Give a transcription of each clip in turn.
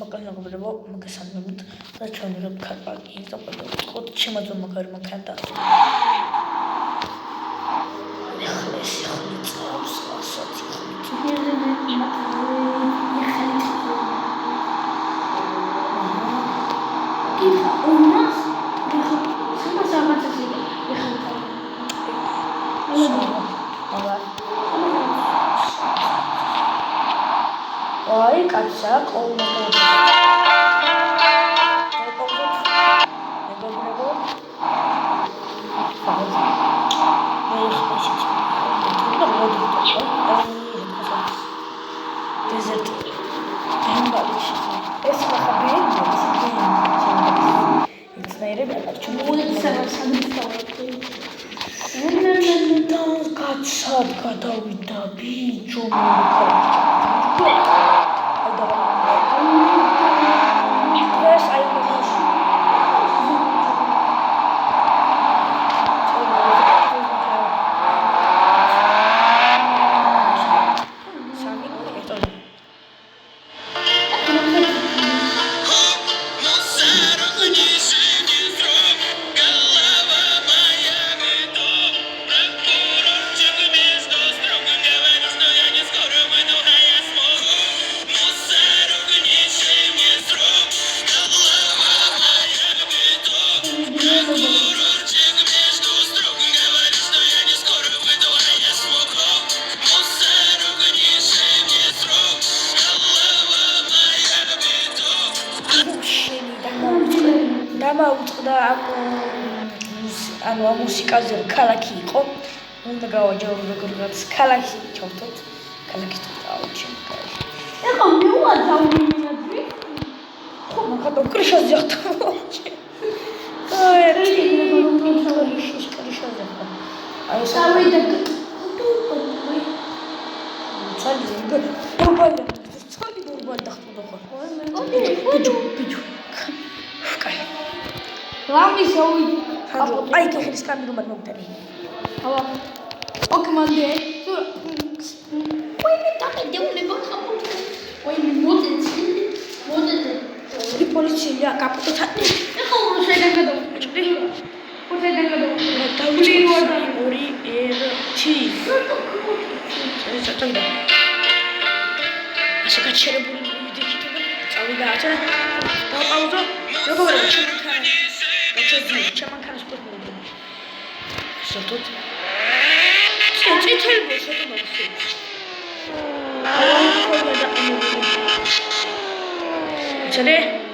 მოგანაგებლებო მოგესალმებით და ჩვენ ვიღებ ქარპაკი და ყველა ვთქვათ შემაძვმა გარმა ქანდა ეხლეს წავს ასეთი Ой, качак, он ანუ მუსიკაზე ქალაქი იყო უნდა გავაჯერო როგორც ქალაქში ჩავთოთ ქალაქის თავში ეხა მე ვაძავდი ხო მაგათო კრიშაზე ახტავჭი აი კრიშაზე აი სამედა Ai che riscambio ma non te ne. Allora. Ok, mande. Poi mi tocca di un negozio. Poi mi muote. Di polizia capo te. E come sei andato? Come sei andato? Ori ci. Sei stato da. Adesso cacciare pure di chi tu. Ciao ragazzi. Pausa. Dopo vedo. C'è mancare sport sotto c'è il boss c'è lì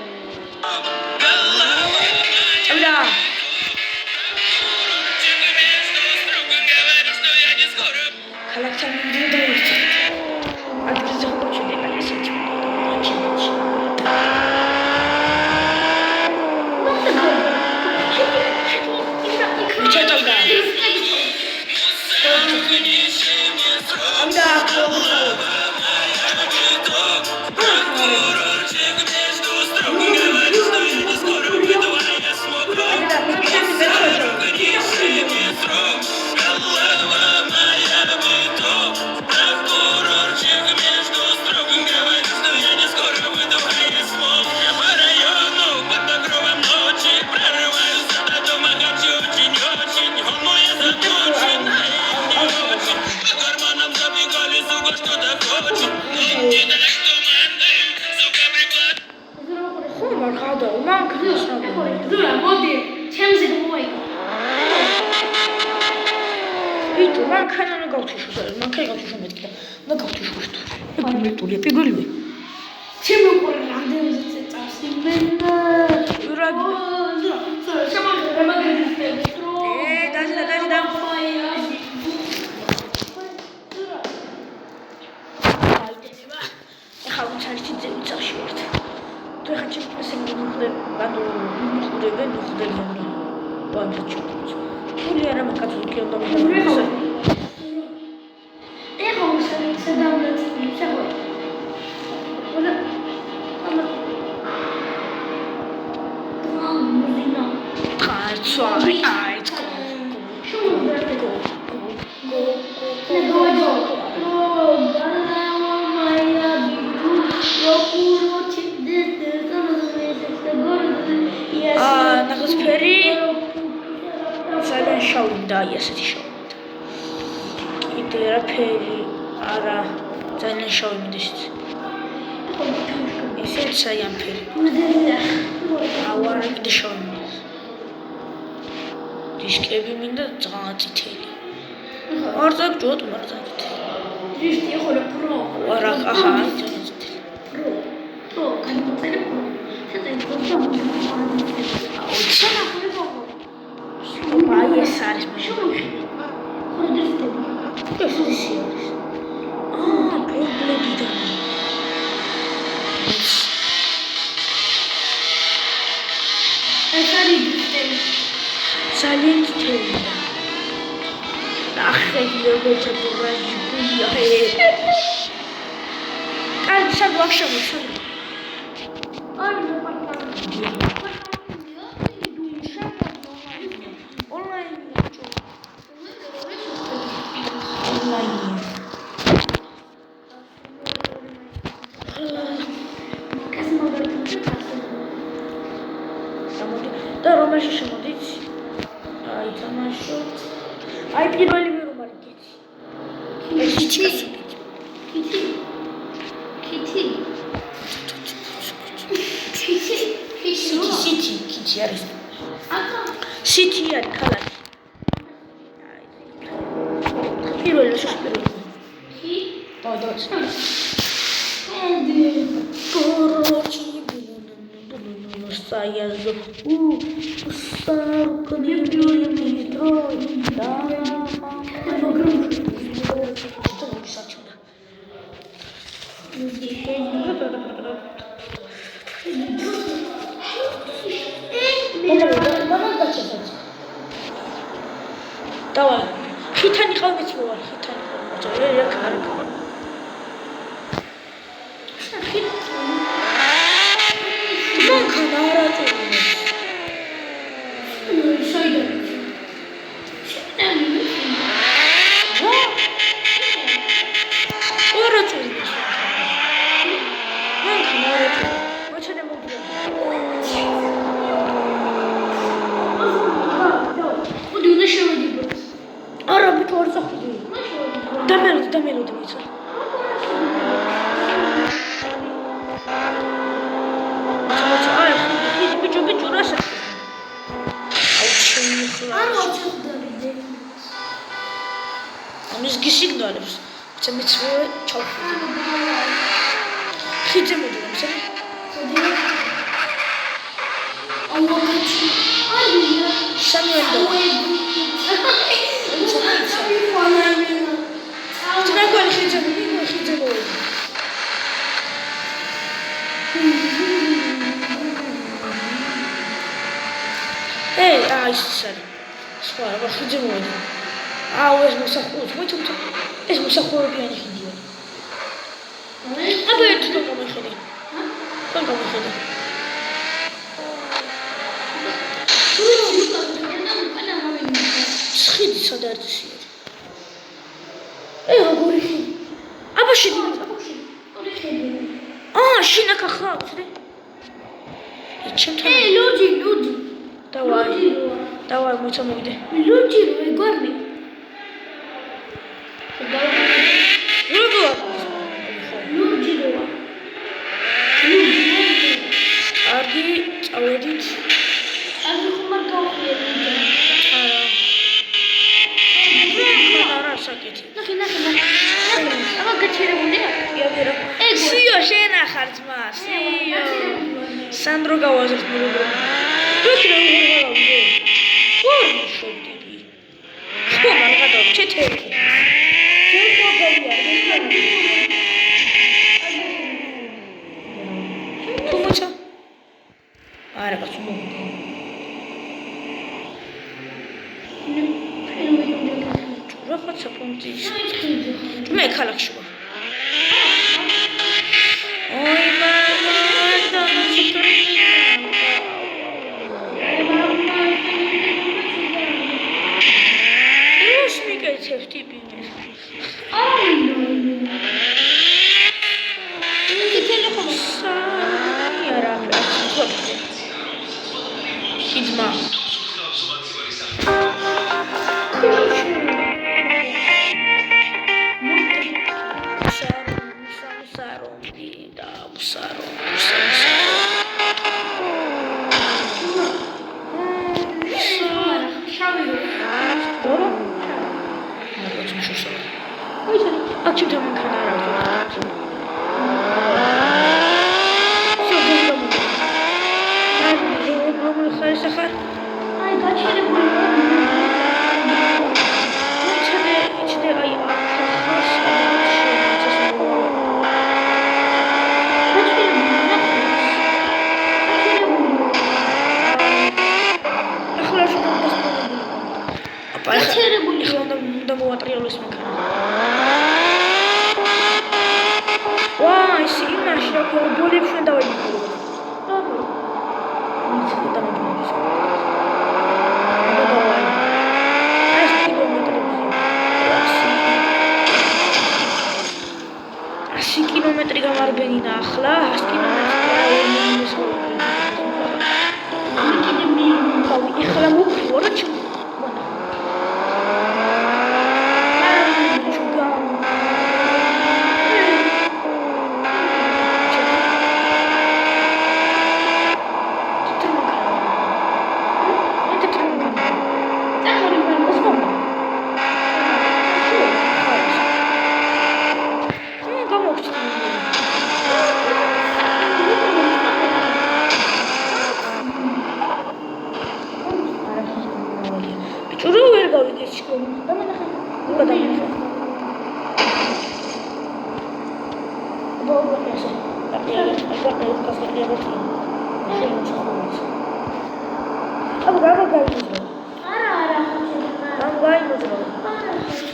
აი ასეთი შავი. კიდე არაფერი არა ძალიან შავი მიდის. ისეთ საიანფერი. ავარ კიდე შავი მიდის. დისკები მინდა წაწითელი. არ ზაგჯოთ მარზაგით. დისკი ხო პრო. არა აჰა წაწითელი. პრო განმოწერე პრო. აი ეს არის მაშინ. ხო დისკები. ეს არის. პრობლემია. ეს არის დისკები. ძალიან თითოეულია. ნახეთ როგორც ბურაჟია. კარგი სად ვახშობთ? აი დაპარტამენტი. და რომელში შემოდით? აი თამაშობთ. აი პირველი მერომარი გეთი. ეს ჩიცი. კითი არის. სიტი არის ქალაქი. პირველი შეშპირული. კი? დადაც. კოროჩი საიაზო. სტარკნიბილი მიტროი და давай ხითანი ყავით მოვალ ხითანი ყავით რა კარი მანქანა არა წუხი საიდან არა წუხი მანქანა არა წუხი მოჩერე მოგია არა ბიჭო არ წახვიდი დამელოდი ვიცი ბიჭო რა შეხვდა აუ შეიძლება არ ვაჩვდები ამის გისიგნალებს მეცმე ჩავხვდი ხიძე მოდიო მსე აუგაჩი აია სამიენდო აი სარი სხვა რა ხიძე მოდი აუ ეს მოსახურები მოიცა ეს მოსახურებიანი ხიდია აბა ერთი თქო მოიხედი თქო მოიხედი ხიდი სადა ერთია აგური აბა შვიდი შინაკა ხავს რე ჩემთან ლუჯი давай მოიცა მოვიდე ლუჯი ეგორმი ლუჯი აგი წავედით აგი ხომ გავხიე არა საკეთი ნახე აბა გაჩერებულია სიო შენ ახარ ძმა სიო სანდრო გავაზრდ მეგობრებო მე ქალაქში ვარ. ой мама ეს ტიპი Idma. სარო შავი ორო მაგაც მშუშავა აქ ჩემთან მანქანა არ აქვს რომელი ხარ სახარ აი გაჩერებული ჩადე აი გაჩერებული უნდა მოვატრიალოს მანქანა ვა ისი იმაში აქ ბოლებს შენ დავაიგო კილომეტრი გამარბენინა ახლა 100 კილომეტრი ახლა მოვხიო რა ჩუ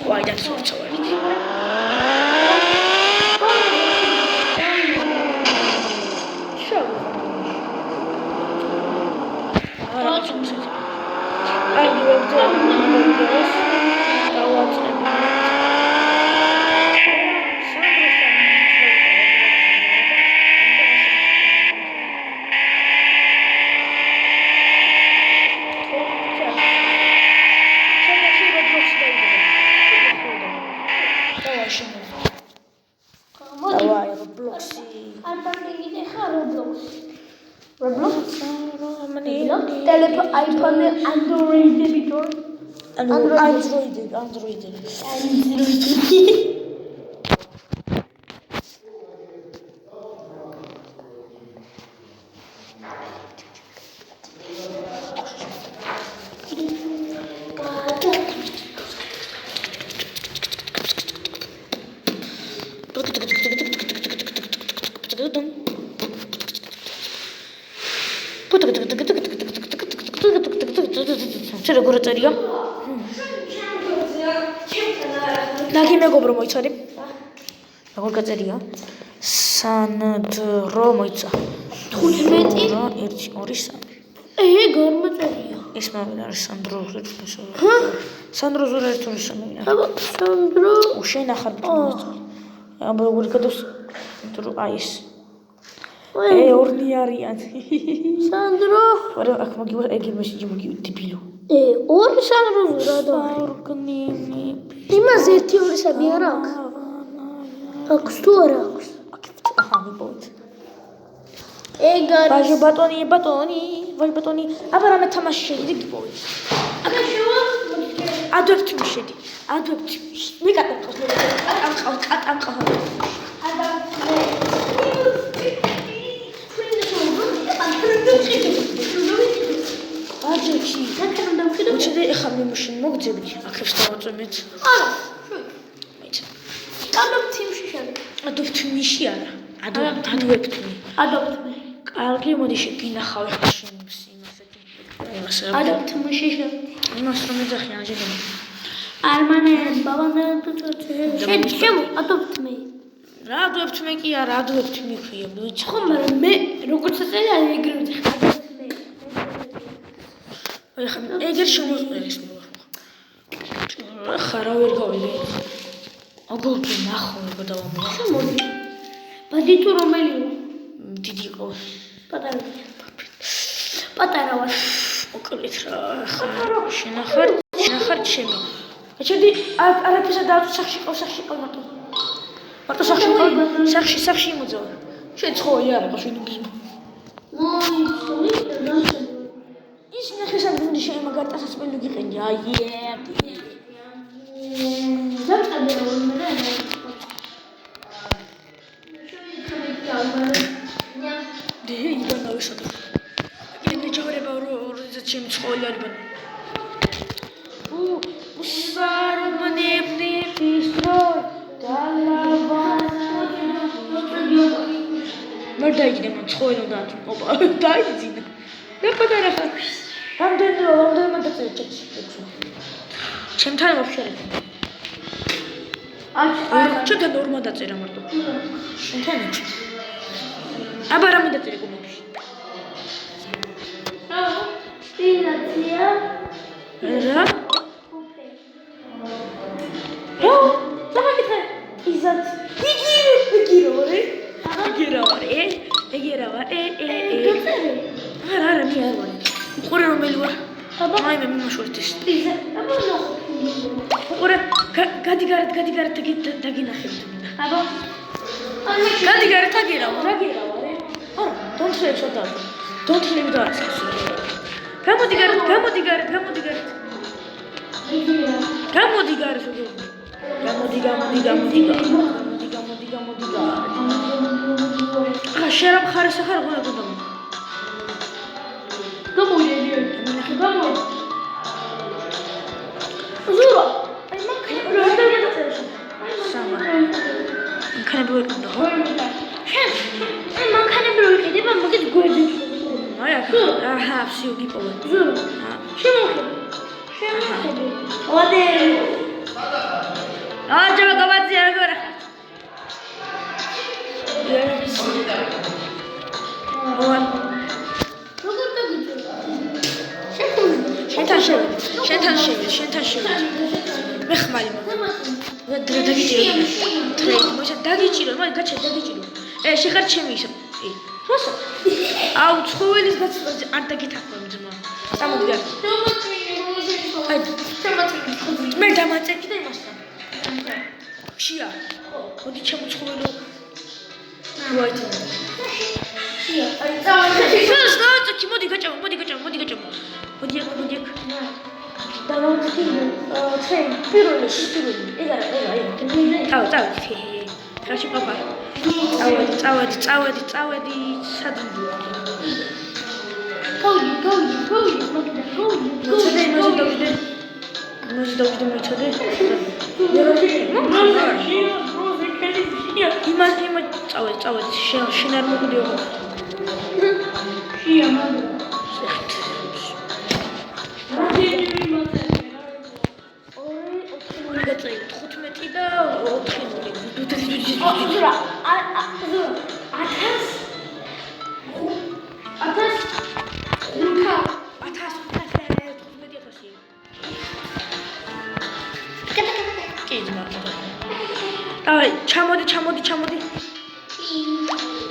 Why that's not so Давай, Роблокси. iPhone Android editor. Android. C'era corretteria? Da chi mi copro moicari? La corretteria? Sandro moica. 15 orisa. გორმოწერია. ისმა ვინ არის სანდრო ზურეთში? ჰა? სანდრო ზურეთში შემოვიდა. აბა, სანდრო. უშენ ახარ ბრძოლას. აბა როგორ გადავს? დრო აი ეს. ორნი არიან. სანდრო. ვარა აქ მოგივა ეგ მესიჯი მოგივა დებილო. ორი სანდრო ზურადო. ორგნიმი. იმას 1-2-3 არ აქვს. აქვს თუ არ აქვს? აჰა, მიპოვეთ. ეგ არის. ბაჟი ბატონი. აბა რამე თამაში შედი გიპოვეთ. აკა შევა? ადვებთ მიშედი. მიკატებს ამყავ. აჯეჩი. უჩდე ეხა მიმუშინ მოგძებდი. აქებს დავაწვევით. არა. მეც. ადოპტიმში შედი. ადოპტიმში არა. ადვებთმი. ადოპტიმი. კარგი, მოდი შეგინახავ ეხლა შენ იმასე. ადოპტიმში შედი. იმას რომ ეძახი აჯერები. არმანე ბაბანდა შედი შემო ადოპტიმი. რა ადვებთმი კი არა, ადვებთმი ქვია, ვიცი. ხო, მაგრამ მე როგორც წელი არ ეგრევე ხარ. ეხლა ეგერ შემოწმეს მოვა. ხა რა ვერ გავიგე. აგოლკი ნახო ეგ დავამოვა. შემოდი. ბადი თუ რომელია? დიდი იყო. პატარა ვარ. მოკლედ რა. შენახარ ჩემი. ეჩედი არაფერსა და სახში ყავს მარტო. მარტო სახში მოძავ. შეცხოვია არა შვიდი გიზმო ის ნახესა გუნდი შემაგარდა სასწავლო გიყენდი აი დაიჯდა მან ცხოველო დაათ ოპა დაიძინა და პატარა ხარ რამდენი დაწერე ჩექსი ჩემთან ვაფშე ჩვენთან ნორმა დაწერა მარტო შენთან ეჩ აბა რამე დაწერე კომენტში პირაცია რა დაგაკეთე იზად ეგერავა არა მე არ ვარ უყურე რომელი ვარ აი მე მიმოშორდეს უყურე გადიგარეთ დაგინახეთ აბა გადიგარეთ აგერავა რა გერავა არა დონთრებს და დონთრები და გამოდი გარეთ გამოდი შერამ ხარეს ახარ გონებოდა ზურა აი მანქანები ვიყიდა მანქანები ვიყიდი მაგით გვერდი აი აჰა всё გიპოვე ზურა შემოხედე ოდე ჯობა გავაძია როგორ შენთან შევიდე მე ხმალი დაგიჭირო მაგ გაჩე დაგიჭირო შეხარ ჩემი ისე როცა აუ ცხოველის გაცვლაზე არ დაგითაქვენ ძმა წამოდი გარ მე დამაწექი და იმასთან შია მოდი ჩემო ცხოველო ვაიცა შია აი წავაჭი მოდი გაჭამო მოდი აქ დავამტკი ჩვენ პირველი ეგ წავედი ხაში პაპა წავედი სადუნჯო გავიდი მოჩადე იმას წავედი შენ არ მოგდიო შია მან ჩამოდი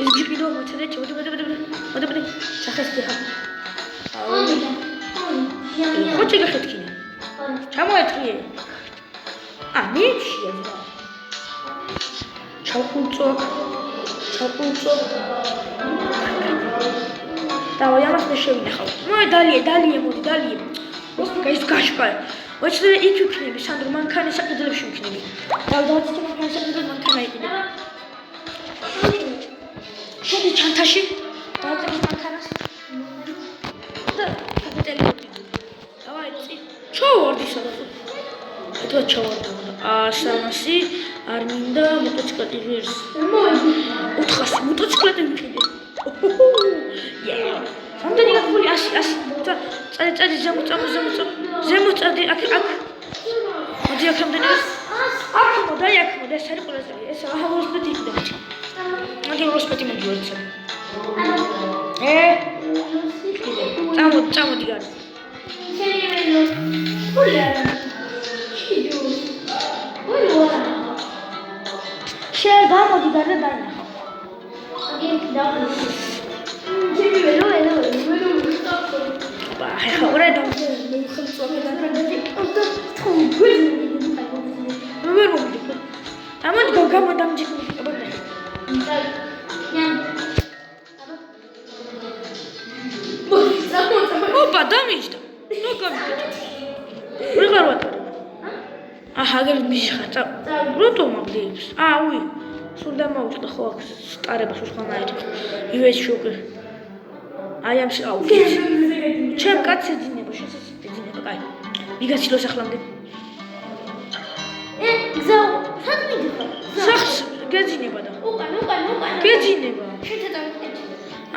ეს გიპიდო მოწედე მოდი სახესკი ხა ხოჭი გახეთქინე ჩამოეთქიე მიფშია ზრა ჩავკულწო დავაი ამას მე შევინახავ დალია მოდი ის გაშკა ვეცდე იქ ვიქნები სანდრო მანქანის საყიდლებში ვიქნები დავდაცი მანქანის საყიდლებში მანქანა იყიდა შედი ჩანთაში დავწერე მანქანას და კაპიტელი ვიყიდო დავაი ჩავარდი სადაც ჩავარდი 300 არ მინდა მოტოციკლეტი ღირს 400 მოტოციკლეტი ვიყიდე რამდენი გაფული 100 წადი ზემო წადი აქ მოდი აქ რამდენი აქ მოდი ეს არის ყველაზე ეს როსპეტი იქნება მოდი როსპეტი მოგიორცე წამოდი გარ შენ გამოდი გარ და დაინახო ხა ორე და მე ხალხო გადაგდები ამოდი გამოდამჯი ოპა დამიჯდა ნუ გამიგეთ ვეღარ ვატარე აჰა გერ მიშხა როტო მაგდებს უი სულ დამაუჭდა ხო აქ სტარებას უცხანაირი ივეს შოკი აი ამ ჩემ კაცს ეძინება შეძინება კაი მიგაცილოს ახლამდე გზა სად მიდიხარ სახს გეძინება და უკან გეძინება შეთეთავ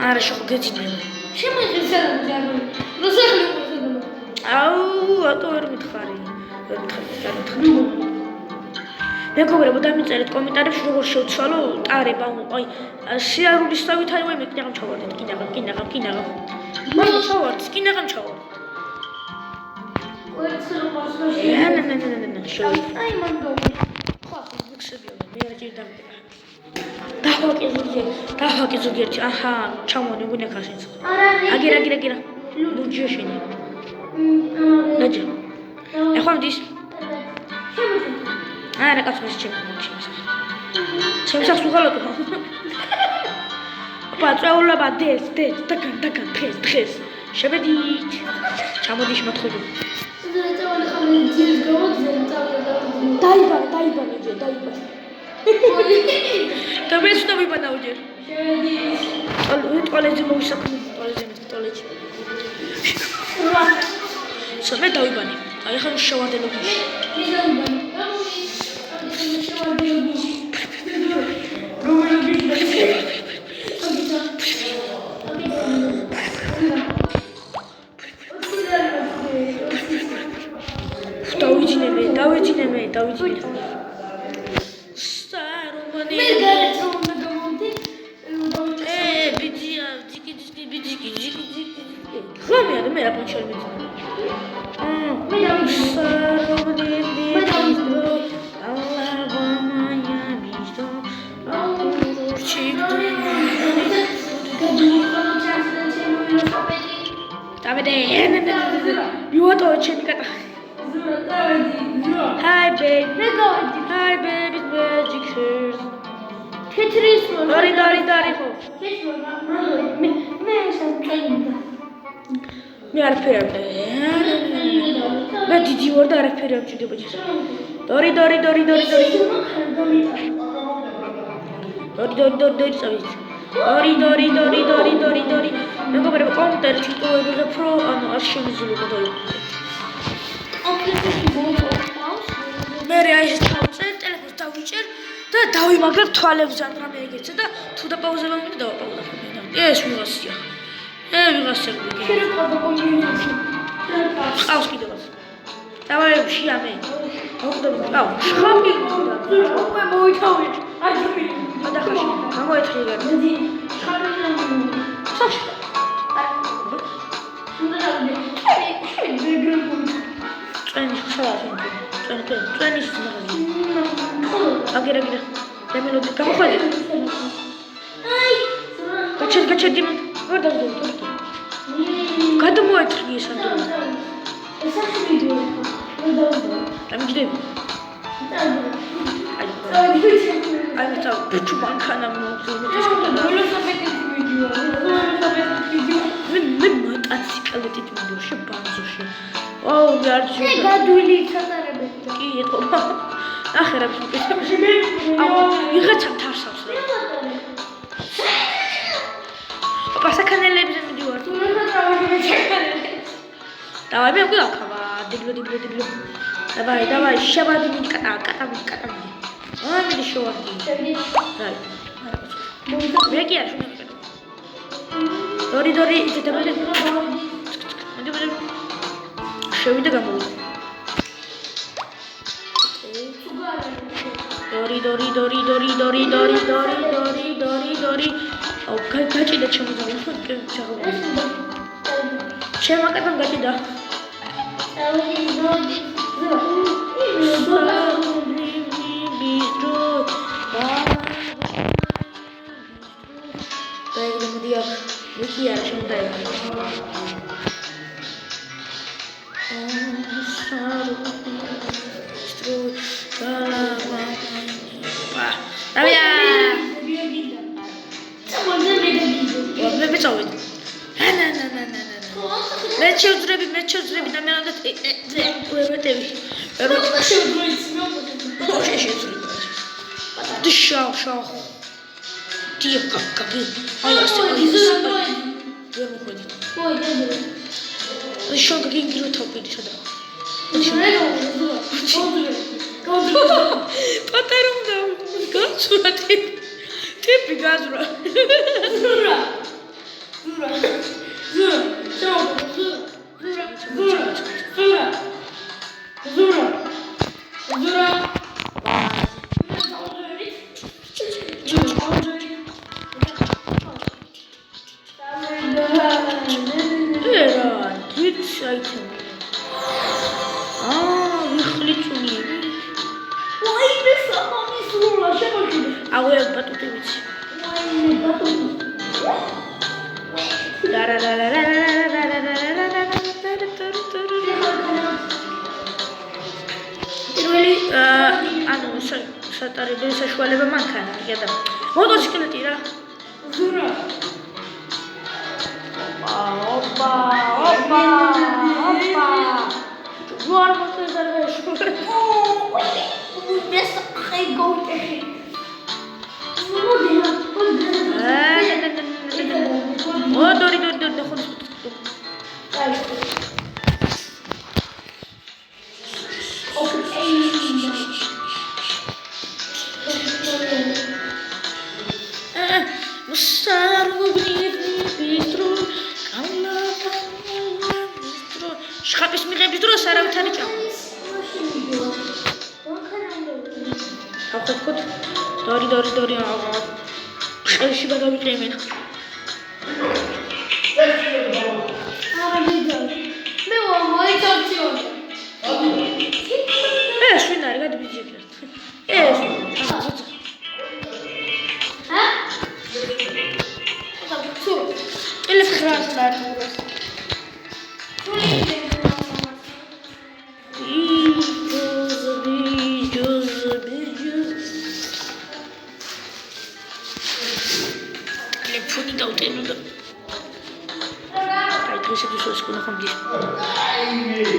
არა შეხო გეძინება შემოიძინე როსახლი რატო ვერ მითხარი მეგობრებო დამიწერეთ კომენტარებში როგორ შევცვალო ტარება აი შეარულის თავით აი მე კიდევ ჩავარდეთ კინაღამ მაინც ჩავარდეთ კინაღამ ჩავარდეთ აი მანდო ხო ფიქსებია მე რა ჭირდა დაჰაკი ზოგიერთი აჰა ჩამოვიდე გუნდა ხაშენს აგირა ლუჯია შენი ლუჯია ეხლა მდის არა კაცმის ჩემს სახს უღალატო ოპა წეულობა დეს დაგან დღეს შევედით ჩამოდი შემოთხოვი დაიბანე და მეც დავიბანაო ჯერ ტუალეტზე მოვისაქმე ტუალეტში მე დავიბანე აი ხან შევადე ლოგიში დავიძინე სტარომანი მე გარეთრონა გამომდი ბიძია ჯიკი ხომი არა მე რა პონჩერ მიძინე მე დავიძინე Hi baby, it's magic hers. Tetris Dari ho. მე სამწენდა მე არაფერი არ მე დიდი ვარ და არაფერი არ მჭირდება ჯერ. Dari მეგობრებო კომენტარი ჩიტოებაზე პრო ანუ არ შემიძლია და მე აი ეს თავწერ ტელეფონს დავიჭერ და დავიმაგრებ თვალებზე ან რამე ეგეცა და თუ დაპაუზება მით დავაპაუზებ. ეს ვიღაცია. ვიღაცია გიგი. ყავს კიდევაც. დავაი შიამე. მოხდები. შხამი. უკვე მოითავე. აჯობი. გადახაში. გამოეთხრი გარ. საშ. წვენი ხსალაში. წვენის მაგაზი. აგერა. დამელოდი გამოხვალე. აი. გაჩერდი მან. ვერ დავდო. გადმოეთრი ეს ანდრო. ეს ახლა ვიდეო. ვერ დავდო. დამიჯდები. აი და ბიჭო მანქანა მოვწევი ეს ყველა ველოსიპედით ვიდეო. მე მოტოციკლით ვიდეო შებანზოში. გარჩევ. მე გადვილი ჩატარებდი. კი ეთქობა. ახერა ვიყიდე მე. ვიღაცა თარსავს რა. პასაკანელებზე მიდივარ. დავაი მე უკვე აქავა. დილო. დავაი შევადი კატა. მიდი შევადი. აი. მე კი არ შევადი. დორი იცოდებოდი. მიდი. შევიდე გამოვიდა. დორი. აუ გაჭიდა ჩემო ჩაღო. შემაკეთებ გაჭიდა. ჩაძრები და მე რამდენ ვერ ვეტევი. შავ. დიო კაკი. აი ასე. ვერ მოხვედი. შოქ გინგრო თოპიდი შედა. პატარობდა გაცურა ტიპი გაზრა. სატარებელი საშუალება მანქანა და მოტოციკლეტი რა. ოპა. ჯوار მოწესრიგე. ეს ხეგოთი. დორი ხოს. შხაპის მიღების დროს არავითარი ჭამ. ახლა დორი. ხელში გადავიყრე მე. მე მოიწევ. ეს ვინ არის გადიბიჭე. ეს. ტელეფონს დააჭიროს. ტელეფონი დაუტენო და აი დღესაც ის კონახამდი.